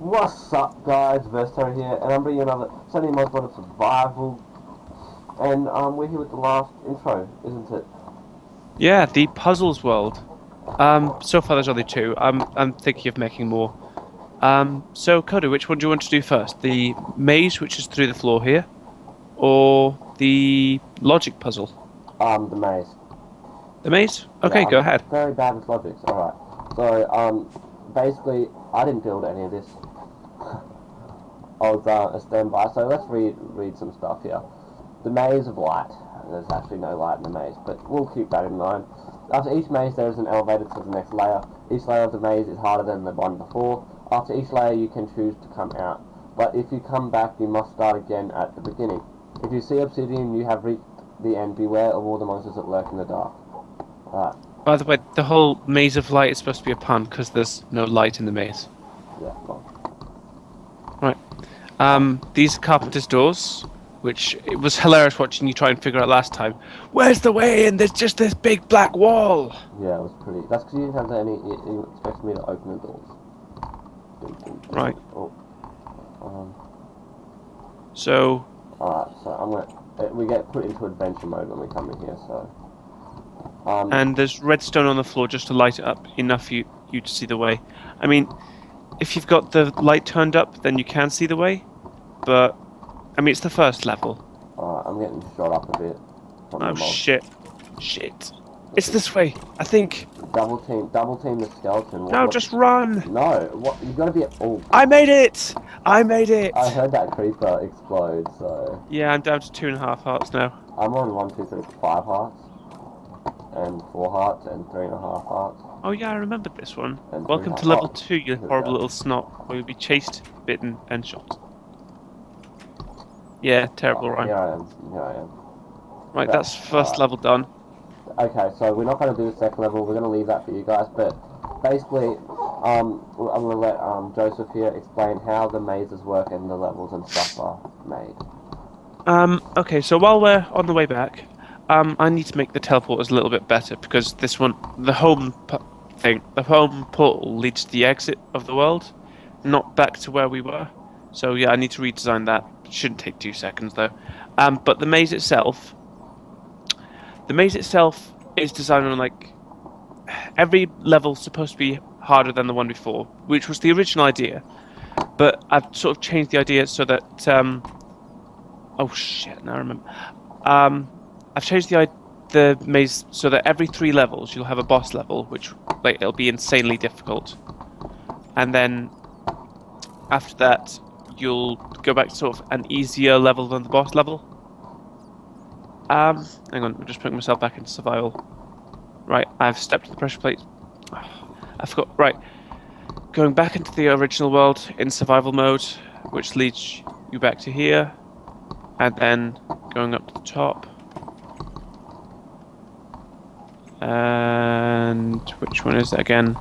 What's up, guys? Versto here, and I'm bringing another Sanity Modz of survival. And we're here with the last intro, isn't it? Yeah, the puzzles world. So far there's only two. I'm thinking of making more. So Coda, which one do you want to do first? The maze, which is through the floor here, or the logic puzzle? The maze. The maze? Yeah, Okay, go I'm ahead. very bad with logics. All right. So basically, I didn't build any of this. I was a standby. So let's read some stuff here. The maze of light. There's actually no light in the maze, but we'll keep that in mind. After each maze, there is an elevator to the next layer. Each layer of the maze is harder than the one before. After each layer, you can choose to come out, but if you come back, you must start again at the beginning. If you see obsidian, you have reached the end. Beware of all the monsters that lurk in the dark. Alright. By the way, the whole maze of light is supposed to be a pun because there's no light in the maze. Yeah, well. Right. These are carpenter's doors, which it was hilarious watching you try and figure out last time. Where's the way in? There's just this big black wall. Yeah, it was pretty. That's because you didn't have any. You expected me to open the doors. Right. Oh. So. Alright, so I'm gonna. We get put into adventure mode when we come in here, so. And there's redstone on the floor just to light it up enough for you to see the way. I mean, if you've got the light turned up, then you can see the way. But, I mean, it's the first level. Alright, I'm getting shot up a bit. Oh, shit. Shit. It's this way, I think. Double team the skeleton. No, just run. No, what? You gotta be. Oh. I made it! I made it! I heard that creeper explode, so. Yeah, I'm down to 2.5 hearts now. I'm on 1, 2, 3, 5 hearts. And 4 hearts and 3.5 hearts. Oh yeah, I remembered this one. And Welcome to level 2, you horrible little snot, where you'll be chased, bitten, and shot. Yeah, terrible rhyme. Here I am. Right, that's first level done. Okay, so we're not going to do the second level. We're going to leave that for you guys. But basically, I'm going to let Joseph here explain how the mazes work and the levels and stuff are made. Okay, so while we're on the way back, I need to make the teleporters a little bit better because this one, the home portal leads to the exit of the world, not back to where we were. So yeah, I need to redesign that. It shouldn't take 2 seconds though. But the maze itself is designed on like every level's supposed to be harder than the one before, which was the original idea. But I've sort of changed the idea so that oh shit, now I remember. I've changed the maze so that every 3 levels you'll have a boss level, which like it'll be insanely difficult, and then after that you'll go back to sort of an easier level than the boss level. Hang on, I'm just putting myself back into survival. Right, I've stepped to the pressure plate. I forgot. Right, going back into the original world in survival mode, which leads you back to here, and then going up to the top. And which one is it again?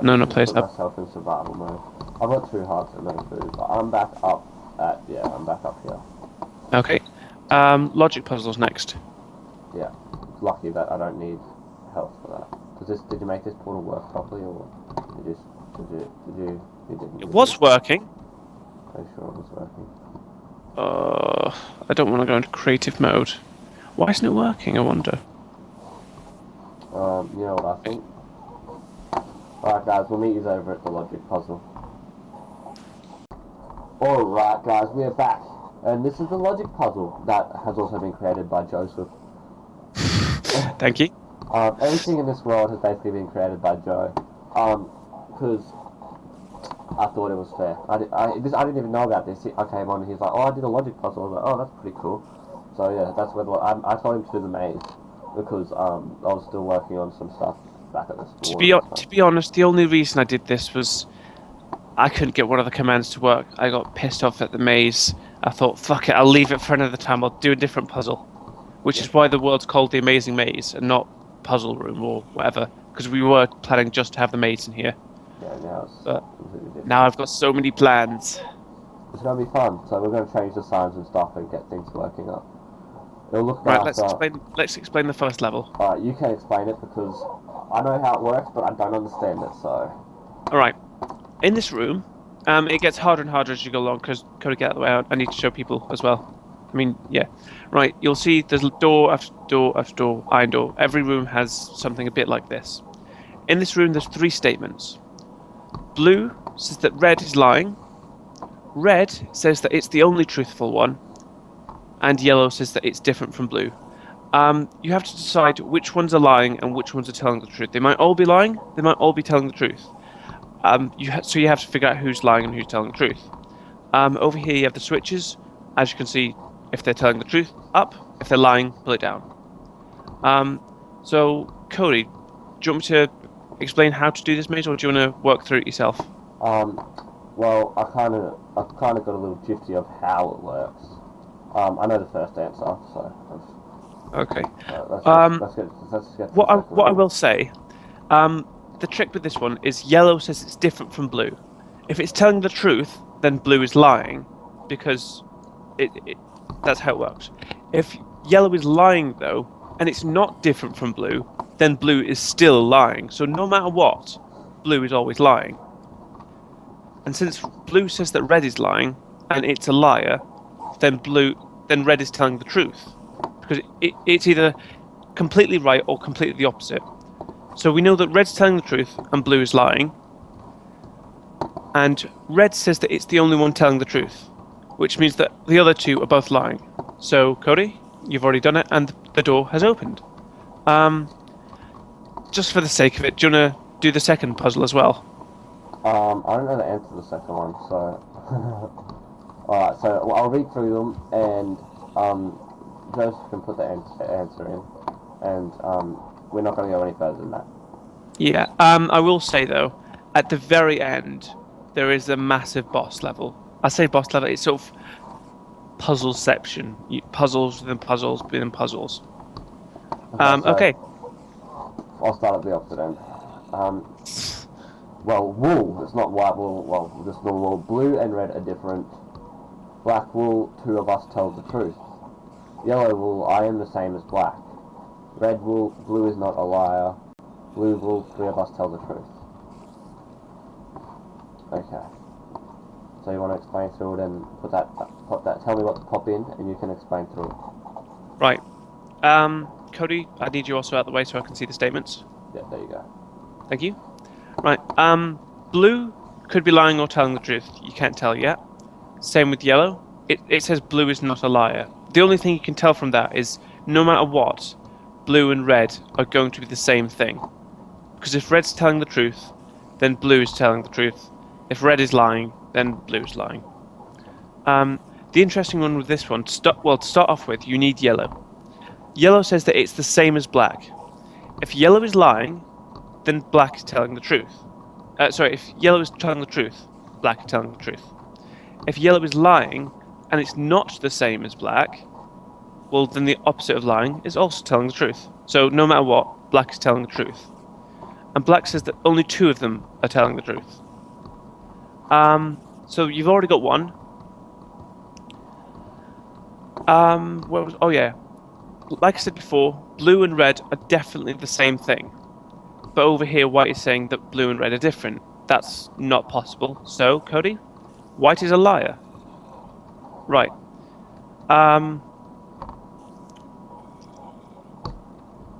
No, not place up. Myself in survival mode. I've got 2 hearts and no food, but I'm back up I'm back up here. Okay. Logic puzzles next. Yeah. It's lucky that I don't need health for that. Did you make this portal work properly, or did you didn't? It was working. Are you sure it was working? I don't want to go into creative mode. Why isn't it working? I wonder. You know what I think? Alright guys, we'll meet you over at the logic puzzle. Alright guys, we're back. And this is the logic puzzle that has also been created by Joseph. Thank you. Everything in this world has basically been created by Joe. Because I thought it was fair. I didn't even know about this. I came on and he's like, oh, I did a logic puzzle. I was like, oh, that's pretty cool. So yeah, that's where I told him to do the maze because I was still working on some stuff back at the school. To be honest, the only reason I did this was I couldn't get one of the commands to work. I got pissed off at the maze. I thought, fuck it, I'll leave it for another time. I'll do a different puzzle, which is why the world's called the Amazing Maze and not Puzzle Room or whatever. Because we were planning just to have the maze in here. Yeah, now I've got so many plans. It's gonna be fun. So we're gonna change the signs and stuff and get things working up. It'll look right. After... Let's explain the first level. Alright, you can explain it because I know how it works, but I don't understand it. So. All right. in this room, it gets harder and harder as you go along because Cody, get out of the way. I need to show people as well. I mean, yeah. Right, you'll see there's door after door after door, iron door. Every room has something a bit like this. In this room, there's 3 statements. Blue says that red is lying. Red says that it's the only truthful one. And yellow says that it's different from blue. You have to decide which ones are lying and which ones are telling the truth. They might all be lying. They might all be telling the truth. So you have to figure out who's lying and who's telling the truth. Over here you have the switches. As you can see, if they're telling the truth, up. If they're lying, pull it down. So, Cody, do you want me to explain how to do this maze, or do you want to work through it yourself? Well, I kind of got a little gypsy of how it works. I know the first answer, so. Okay. Let's get what I will say, the trick with this one is yellow says it's different from blue. If it's telling the truth, then blue is lying, because that's how it works. If yellow is lying though, and it's not different from blue, then blue is still lying. So no matter what, blue is always lying. And since blue says that red is lying, and it's a liar, then red is telling the truth. Because it's either completely right or completely the opposite. So we know that red's telling the truth and blue is lying. And red says that it's the only one telling the truth, which means that the other 2 are both lying. So, Cody, you've already done it, and the door has opened. Just for the sake of it, do you want to do the second puzzle as well? I don't know the answer to the second one, so... Alright, so I'll read through them, and Joseph can put the answer in, and we're not going to go any further than that. Yeah, I will say though, at the very end, there is a massive boss level. I say boss level, it's sort of puzzleception. Puzzles within puzzles within puzzles. Okay. I'll start at the opposite end. Well, wool, it's not white wool, well, just normal wool. Blue and red are different. Black wool, 2 of us tell the truth. Yellow wool, I am the same as black. Red wool, blue is not a liar. Blue wool, 3 of us tell the truth. Okay. So you want to explain through it and put that, tell me what to pop in, and you can explain through it. Right. Cody, I need you also out of the way so I can see the statements. Yeah, there you go. Thank you. Right. Blue could be lying or telling the truth. You can't tell yet. Same with yellow. It says blue is not a liar. The only thing you can tell from that is no matter what, blue and red are going to be the same thing. Because if red's telling the truth, then blue is telling the truth. If red is lying, then blue is lying. The interesting one with this one, to start off with, you need yellow. Yellow says that it's the same as black. If yellow is lying, then black is telling the truth. If yellow is telling the truth, black is telling the truth. If yellow is lying, and it's not the same as black, well, then the opposite of lying is also telling the truth. So no matter what, black is telling the truth. And black says that only 2 of them are telling the truth. So you've already got one. Oh yeah. Like I said before, blue and red are definitely the same thing. But over here, white is saying that blue and red are different. That's not possible. So, Cody, white is a liar. Right.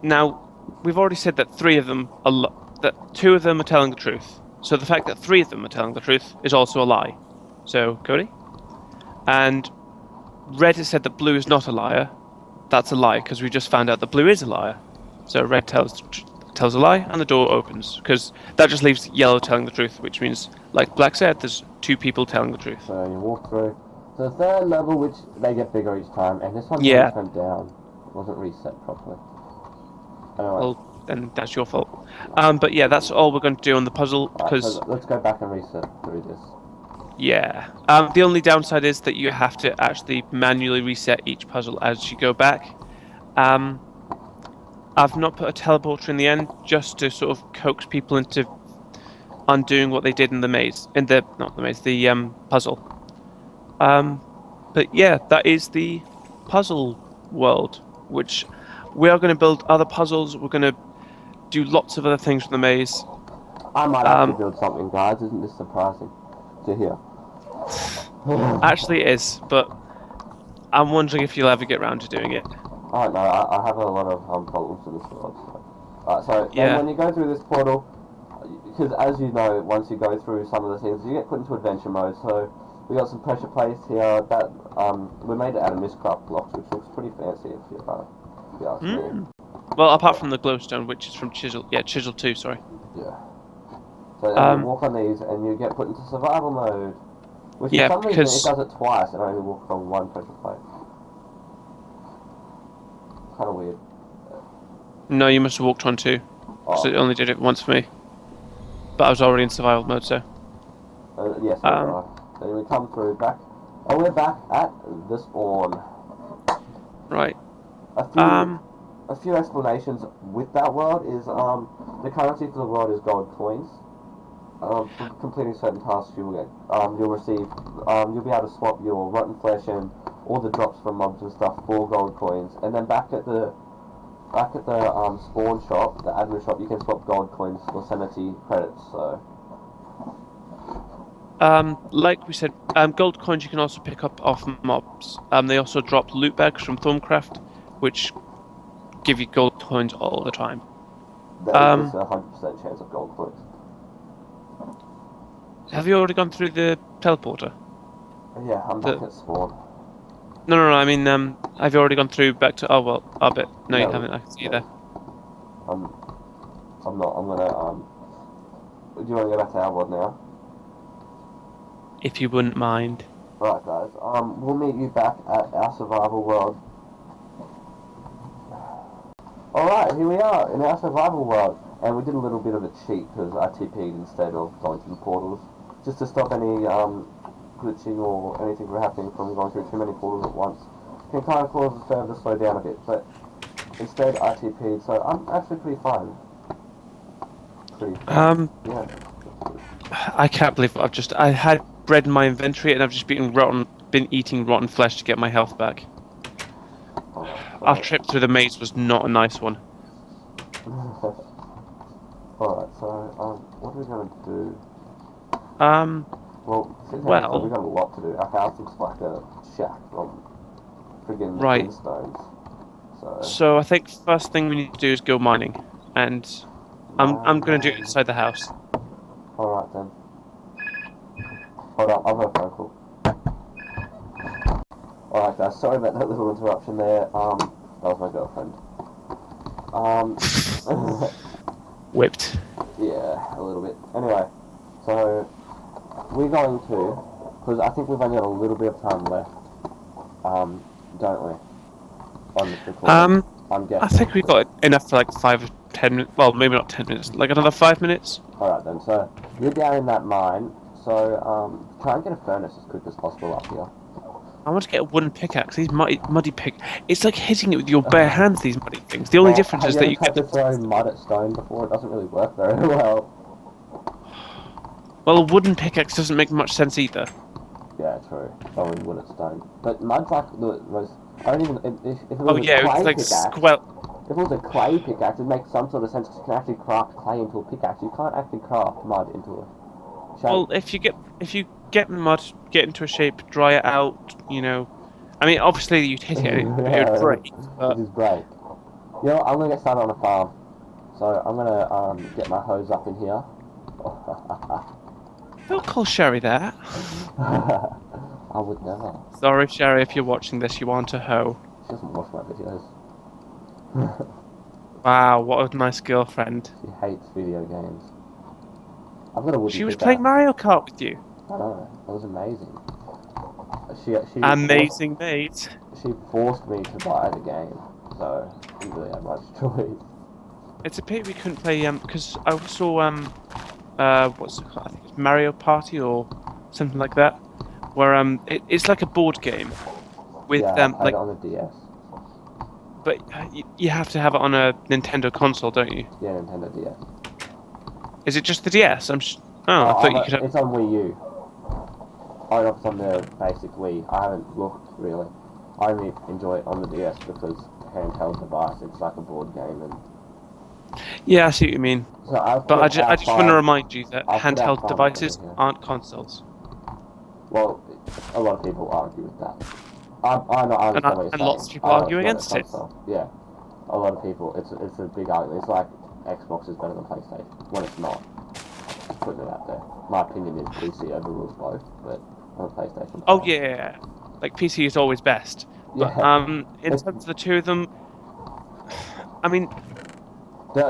Now, we've already said that 3 of them are that 2 of them are telling the truth. So the fact that 3 of them are telling the truth is also a lie. So, Cody? And red has said that blue is not a liar. That's a lie, because we just found out that blue is a liar. So red tells a lie, and the door opens, because that just leaves yellow telling the truth, which means, like Black said, there's 2 people telling the truth. So you walk through. So the third level, which they get bigger each time, and this one went down. It wasn't reset properly. Anyway. Well, then that's your fault. But yeah, that's all we're going to do on the puzzle, because... So let's go back and reset through this. Yeah. The only downside is that you have to actually manually reset each puzzle as you go back. I've not put a teleporter in the end just to sort of coax people into undoing what they did in the maze. The puzzle. But yeah, that is the puzzle world, which we are going to build other puzzles. We're going to do lots of other things with the maze. I might have to build something, guys. Isn't this surprising to hear? Actually, it is, but I'm wondering if you'll ever get round to doing it. I don't know. I have a lot of problems with this world. So then Yeah. when you go through this portal, because as you know, once you go through some of the things, you get put into adventure mode. So we got some pressure plates here that we made it out of mistcraft blocks, which looks pretty fancy if you ask me. Well, apart from the glowstone, which is from Chisel. Yeah, Chisel 2, sorry. Yeah. So then you walk on these and you get put into survival mode. Which for some reason it does it twice and only walks on one pressure plate. Kind of weird. No, you must have walked on 2. So it only did it once for me. But I was already in survival mode, so. Yes, then we come through back. Oh, we're back at the spawn. Right. A few explanations with that world is the currency for the world is gold coins. For completing certain tasks, you'll receive you'll be able to swap your rotten flesh and all the drops from mobs and stuff for gold coins, and then back at the spawn shop, the admin shop, you can swap gold coins for sanity credits. So. Like we said, gold coins you can also pick up off mobs. They also drop loot bags from Thorncraft, which give you gold coins all the time. That is a 100% chance of gold coins. Have you already gone through the teleporter? Yeah, I'm back at spawn. No. I mean, have you already gone through back to? Oh well, I bet. No, you haven't. I can see you there. I'm not. I'm gonna. Do you want to go back to our world now? If you wouldn't mind. Right, guys. We'll meet you back at our survival world. Alright, here we are in our survival world. And we did a little bit of a cheat because I TP'd instead of going through the portals. Just to stop any glitching or anything from happening from going through too many portals at once. It can kind of cause the server to slow down a bit, but instead I TP'd, so I'm actually pretty fine. Yeah. I can't believe I had bread in my inventory and I've just been eating rotten flesh to get my health back. Our trip through the maze was not a nice one. Alright, so, what are we going to do? Well, we've got a lot to do. Our house looks like a shack from friggin' stones. So I think first thing we need to do is go mining, and I'm going to do it inside the house. Alright then. Hold on, I've got a phone call. Alright guys, sorry about that little interruption there. That was my girlfriend. Whipped. Yeah, a little bit. Anyway, so we're going to, because I think we've only got a little bit of time left, don't we? On this recording. I'm guessing. I think we've got enough for like 5 or 10 minutes. Well, maybe not 10 minutes. Like another 5 minutes. Alright then, so you're down in that mine, so try and get a furnace as quick as possible up here. I want to get a wooden pickaxe. These muddy pick. It's like hitting it with your bare hands. These muddy things. The only difference is that you get to throw mud at stone before. It doesn't really work very well. Well, a wooden pickaxe doesn't make much sense either. Yeah, true. Throwing wood at stone, but mud's like the most. I don't even. If it was If it was a clay pickaxe, it makes some sort of sense because you can actually craft clay into a pickaxe. You can't actually craft mud into a shape. Well, if you get mud, get into a shape, dry it out, you know. I mean, obviously you'd hit it, it would break. It is break. You know, I'm gonna get started on a farm. So I'm gonna get my hose up in here. Don't call Sherry that. I would never. Sorry, Sherry, if you're watching this, you want a hoe. She doesn't watch my videos. Wow, what a nice girlfriend. She hates video games. I've got a wooden She was pickaxe. playing Mario Kart with you. I know, it was amazing. Amazing, mate. She forced me to buy the game, so we really had much choice. It's a pity we couldn't play because I saw what's it called? I think it's Mario Party or something like that, where it's like a board game with I like on the DS. But you have to have it on a Nintendo console, don't you? Yeah, Nintendo DS. Is it just the DS? I thought you could have... It's on Wii U. I don't know if it's on the basic Wii. I haven't looked, really. I only enjoy it on the DS because handheld device, it's like a board game and Yeah, I see what you mean. So I've But put I just want to remind you that I'll put our handheld farm over devices here. aren't consoles. Well, a lot of people argue with that. I understand what you're And saying. lots of people I know argue it's not a against it. console. Yeah, a lot of people. It's a big argument. It's like Xbox is better than PlayStation when it's not. Just putting it out there. My opinion is PC overrules both, but I'm a PlayStation Oh player. yeah, like PC is always best. But Yeah. in terms of the two of them, I mean,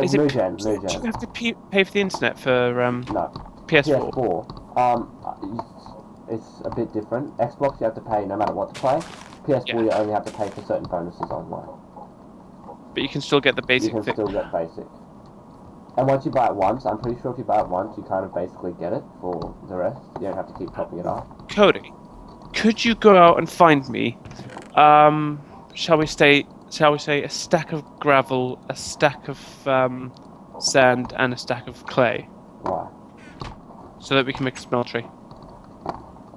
is it New gen, do new you gen. have to pay for the internet for No. PS4? PS4. It's a bit different. Xbox you have to pay no matter what to play. PS4 Yeah, you only have to pay for certain bonuses online. but you can still get the You basic can thing. still get basic. And once you buy it once, I'm pretty sure if you buy it once, you kind of basically get it for the rest. You don't have to keep topping it up. Cody, could you go out and find me, shall we say a stack of gravel, a stack of sand, and a stack of clay, Why? so that we can make a smeltery?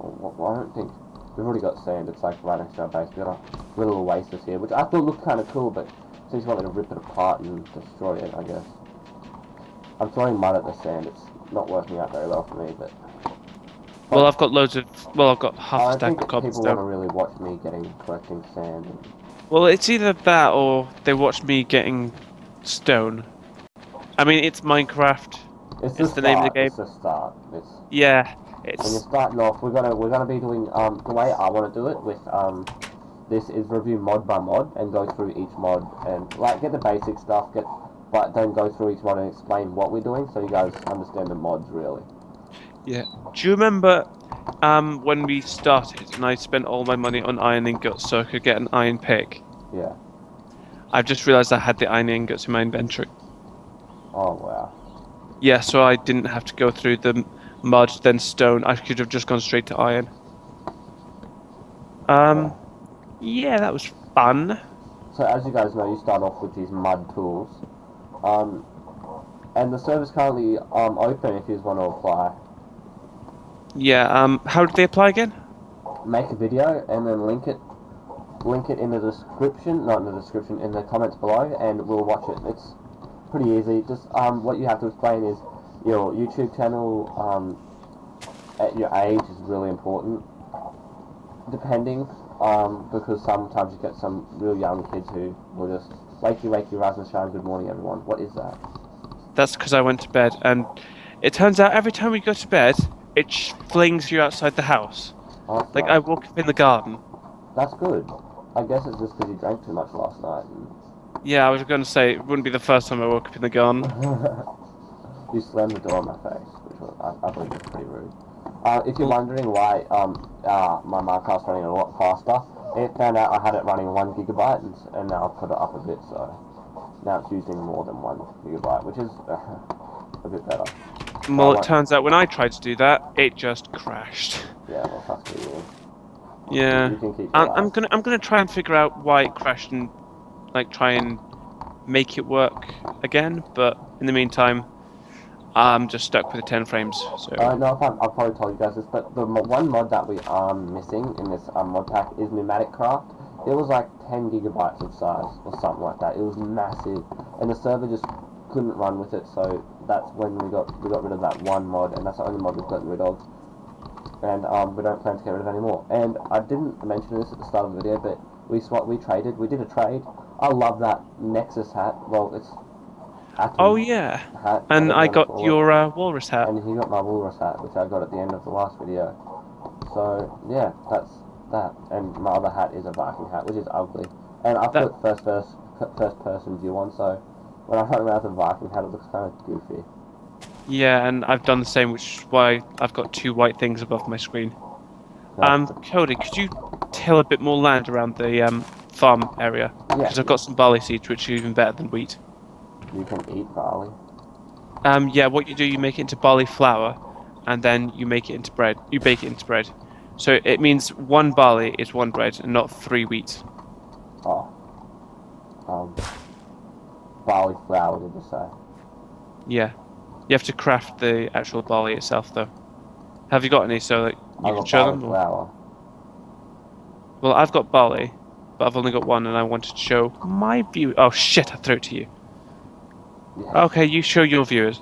Well, I don't think we've already got sand. It's like right next to our base. We've got a little oasis here, which I thought looked kind of cool, but since you want me to rip it apart and destroy it, I guess. I'm throwing mud at the sand. It's not working out very well for me, but. Well, I've got loads of. Well, I've got half a I stack think of people want to cobblestone. really watch me collecting sand. And, Well, it's either that or they watch me getting stone. I mean, it's Minecraft. It's the name of the game. It's the start. It's Yeah, when you're it's. starting off. We're gonna be doing the way I want to do it with this is review mod by mod and go through each mod and like get the basic stuff, but then go through each mod and explain what we're doing so you guys understand the mods really. Yeah. Do you remember when we started and I spent all my money on iron ingots so I could get an iron pick? Yeah. I've just realised I had the iron ingots in my inventory. Oh wow. Yeah, so I didn't have to go through the mud, then stone. I could have just gone straight to iron. Yeah, that was fun. So as you guys know, you start off with these mud tools, and the server's currently open if you just want to apply. Yeah, how did they apply again? Make a video and then link it in the description, not in the description, in the comments below, and we'll watch it. It's pretty easy. Just what you have to explain is your YouTube channel, at your age is really important, depending, because sometimes you get some real young kids who will just wakey, rise and shine, good morning everyone. What is that? That's because I went to bed, and it turns out every time we go to bed, it flings you outside the house. Oh, that's Like, right. I woke up in the garden. That's good. I guess it's just because you drank too much last night. Yeah, I was going to say, it wouldn't be the first time I woke up in the garden. You slammed the door in my face, which I believe is pretty rude. If you're wondering why my Minecraft's running a lot faster, it found out I had it running 1 gigabyte, and now I've put it up a bit, so now it's using more than 1 gigabyte, which is a bit better. Well, it turns out when I tried to do that, it just crashed. Yeah, well, that's pretty weird. Yeah, You can keep I'm gonna try and figure out why it crashed and like try and make it work again. But in the meantime, I'm just stuck with the 10 frames. So no, I've probably told you guys this, but the one mod that we are missing in this mod pack is Pneumatic Craft. It was like 10 gigabytes of size or something like that. It was massive, and the server just couldn't run with it. So that's when we got rid of that one mod, and that's the only mod we've gotten rid of. And we don't plan to get rid of any more. And I didn't mention this at the start of the video, but we traded. We did a trade. I love that Nexus hat. Well, it's Atom oh yeah, hat. and I got call it. your walrus hat. And he got my walrus hat, which I got at the end of the last video. So yeah, that's that. And my other hat is a Viking hat, which is ugly. And I put first person view on, so when I run around with a Viking hat, it looks kind of goofy. Yeah, and I've done the same, which is why I've got 2 white things above my screen. Cody, could you till a bit more land around the farm area? Because I've got some barley seeds, which are even better than wheat. You can eat barley. Yeah, what you do, you make it into barley flour, and then you make it into bread. You bake it into bread. So it means 1 barley is 1 bread, and not 3 wheat. Oh. Barley flour, did you say? Yeah. You have to craft the actual barley itself, though. Have you got any, so that you can show them? Flour. Well, I've got barley, but I've only got 1, and I wanted to show my view. Oh shit! I threw it to you. Yeah. Okay, you show your viewers.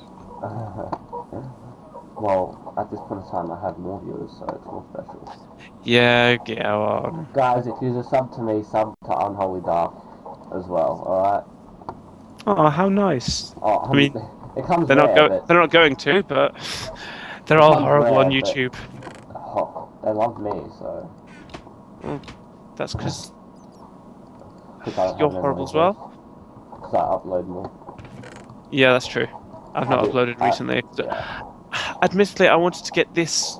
Well, at this point in time, I have more viewers, so it's more special. Yeah, get on. Guys, if you're a sub to me, sub to Unholy Dark as well, alright? Oh, how nice. Oh, I mean, it comes they're not rare, but they're not going to, but they're it all comes horrible on rare, but YouTube. oh, they love me, so That's because I don't you're have horrible any as well. because I upload more. Yeah, that's true. I've not uploaded recently. Yeah. Admittedly, I wanted to get this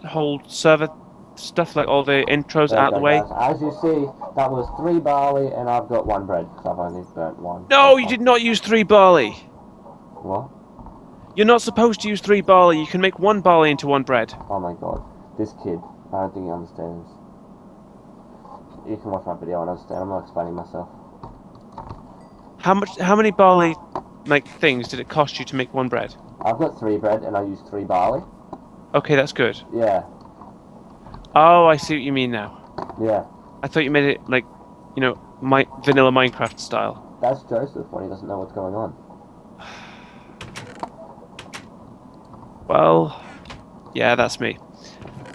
whole server stuff, like all the intros, There out you of the go, way. guys. As you see, that was 3 barley, and I've got 1 bread because I've only burnt 1. No, you did not use 3 barley. What? You're not supposed to use 3 barley. You can make 1 barley into 1 bread. Oh my god, this kid. I don't think he understands. You can watch my video and understand. I'm not explaining myself. How many barley things did it cost you to make 1 bread? I've got 3 bread and I used 3 barley. Okay, that's good. Yeah. Oh, I see what you mean now. Yeah. I thought you made it like, vanilla Minecraft style. That's Joseph when he doesn't know what's going on. Well, yeah, that's me.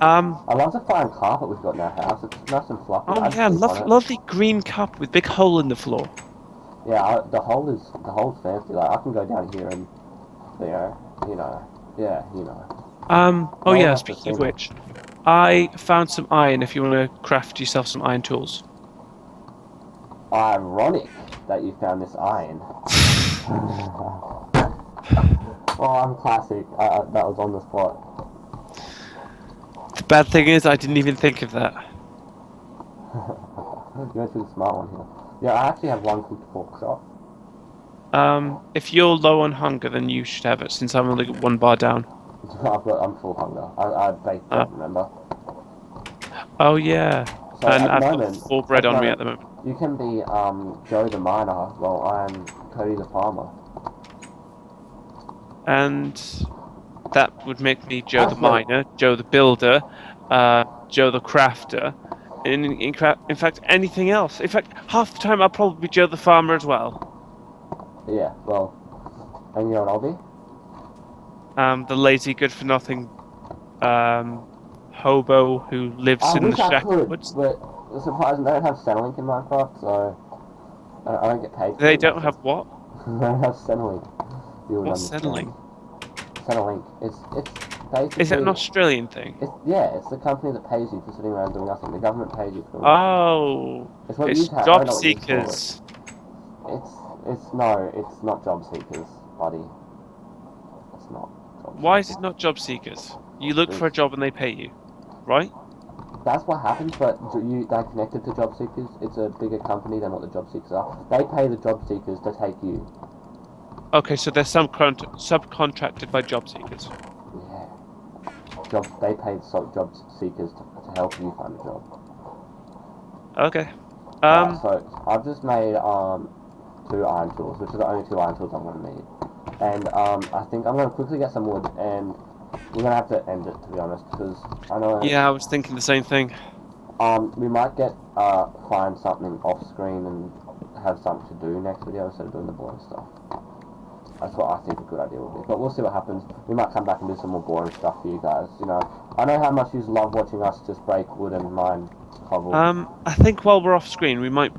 I love the fine carpet we've got in our house. It's nice and fluffy. Oh yeah, lovely green cup with big hole in the floor. Yeah, the hole's fancy. Like I can go down here and Oh yeah, speaking of which, I found some iron if you want to craft yourself some iron tools. Ironic that you found this iron. Oh, I'm classic. That was on the spot. The bad thing is I didn't even think of that. You're actually the smart one here. Yeah, I actually have 1 cooked pork chop. If you're low on hunger, then you should have it, since I'm only 1 bar down. I'm full hunger. I baked it, remember? Oh yeah. So And at the I've moment, got 4 bread on me at the moment. You can be Joe the miner while I'm Cody the farmer. And that would make me Joe the miner, Joe the builder, Joe the crafter. In fact, anything else. In fact, half the time I'll probably be Joe the farmer as well. Yeah, well, and you know what I'll be? The lazy, good-for-nothing hobo who lives in the shack. But surprisingly, they don't have Centrelink in Minecraft, so I don't get paid. They don't have what? They don't have Centrelink. What's Centrelink? Centrelink. It's basically. Is that an Australian thing? It's the company that pays you for sitting around doing nothing. The government pays you for. Oh, it's job seekers. It's not job seekers, buddy. It's not. Why is it not job seekers? You look for a job and they pay you, right? That's what happens, but they're connected to job seekers. It's a bigger company than what the job seekers are. They pay the job seekers to take you. Okay, so they're subcontracted by job seekers. Yeah. They pay job seekers to help you find a job. Okay. So I've just made 2 iron tools, which are the only 2 iron tools I'm going to need. And I think I'm going to quickly get some wood, and we're going to have to end it, to be honest, because I know... Yeah, I was thinking the same thing. We might find something off screen and have something to do next video instead of doing the boring stuff. That's what I think a good idea would be. But we'll see what happens. We might come back and do some more boring stuff for you guys. I know how much you love watching us just break wood and mine cobble. I think while we're off screen, we might...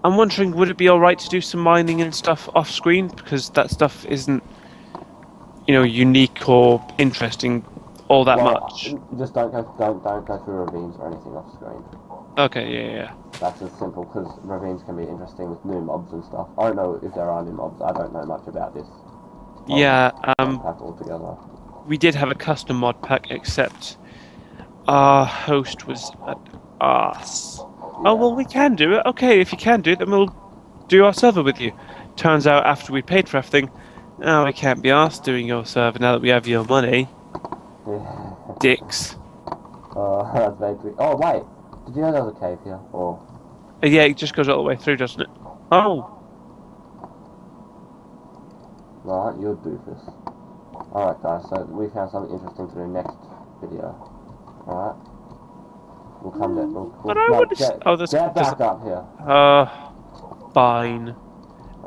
I'm wondering, would it be alright to do some mining and stuff off screen? Because that stuff isn't, unique or interesting all that much. Just don't go through ravines or anything off screen. Okay, yeah. That's as simple, because ravines can be interesting with new mobs and stuff. I don't know if there are new mobs. I don't know much about this. Altogether. We did have a custom mod pack, except our host was an arse. Yeah. Oh, well, we can do it. Okay, if you can do it, then we'll do our server with you. Turns out, after we paid for everything, now we can't be arsed doing your server now that we have your money. Yeah. Dicks. That's basically... Oh, wait. Did you know there was a cave here? Or... Yeah, it just goes all the way through, doesn't it? Oh! Right, you're a doofus. Alright guys, so we found something interesting to do next video. Alright? We'll come down. Get back up here. Fine.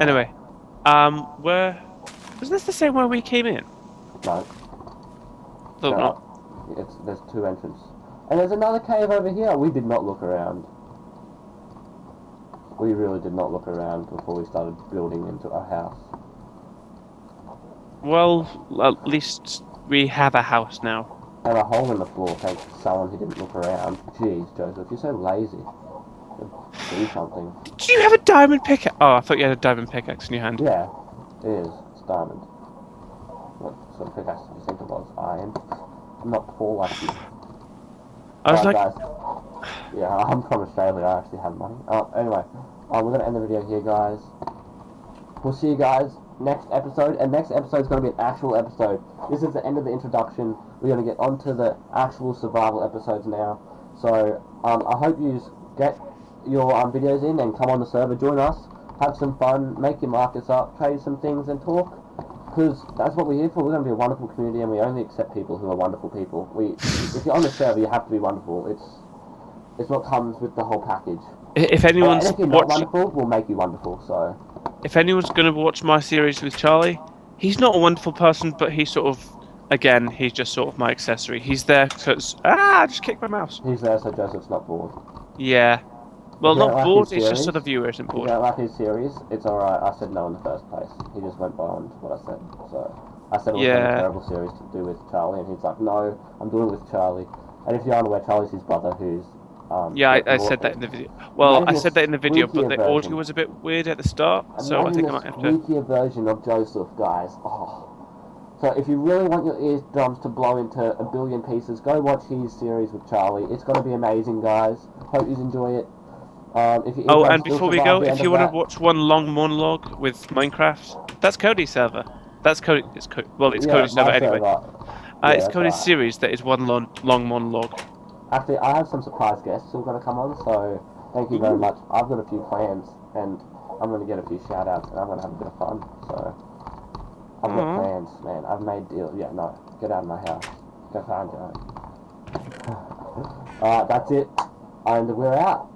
Anyway, Where was this the same where we came in? No, Thought not. there's two entrances. And there's another cave over here. We did not look around. We really did not look around before we started building into our house. Well, at least we have a house now. And a hole in the floor thanks to someone who didn't look around. Jeez, Joseph, you're so lazy. Do something. Do you have a diamond pickaxe? Oh, I thought you had a diamond pickaxe in your hand. Yeah, it is. It's diamond. What sort of pickaxe did you think it was? Iron? I'm not tall like you. I was Alright, like, guys. Yeah, I'm from Australia. I actually have money. Anyway, we're going to end the video here, guys. We'll see you guys next episode. And next episode is going to be an actual episode. This is the end of the introduction. We're going to get onto the actual survival episodes now. So, I hope you get your videos in and come on the server, join us, have some fun, make your markets up, trade some things and talk, because that's what we're here for. We're going to be a wonderful community and we only accept people who are wonderful people. If you're on the server, you have to be wonderful. It's what comes with the whole package. if anyone's if you're not wonderful, we'll make you wonderful, so... If anyone's going to watch my series with Charlie, he's not a wonderful person, but he's sort of, again, he's just sort of my accessory. He's there because, I just kicked my mouse. He's there so Joseph's not bored. Yeah. Well, If you not don't like bored, his it's just series, so the viewer isn't If you bored. don't like his series, it's alright. I said no in the first place. He just went beyond what I said. So I said it was a terrible series to do with Charlie, and he's like, no, I'm doing it with Charlie. And if you're unaware, Charlie's his brother, who's Yeah, I said that in the video. Well, I said that in the video, but the version. audio was a bit weird at the start, so I think I might have to... squeakier version of Joseph, guys. Oh. So if you really want your eardrums to blow into a billion pieces, go watch his series with Charlie. It's going to be amazing, guys. Hope you enjoy it. If your Oh, eardrums and still before we survive go, the if end you of want to that- watch one long monologue with Minecraft, that's Cody's server. That's Cody. It's Cody's my server anyway. server. It's that's Cody's right. series that is one long monologue. Actually, I have some surprise guests who are going to come on, so thank you very much. I've got a few plans, and I'm going to get a few shout-outs, and I'm going to have a bit of fun, so... I've got plans, man. I've made deals. Yeah, no. Get out of my house. Go find your own. Alright, that's it. And we're out.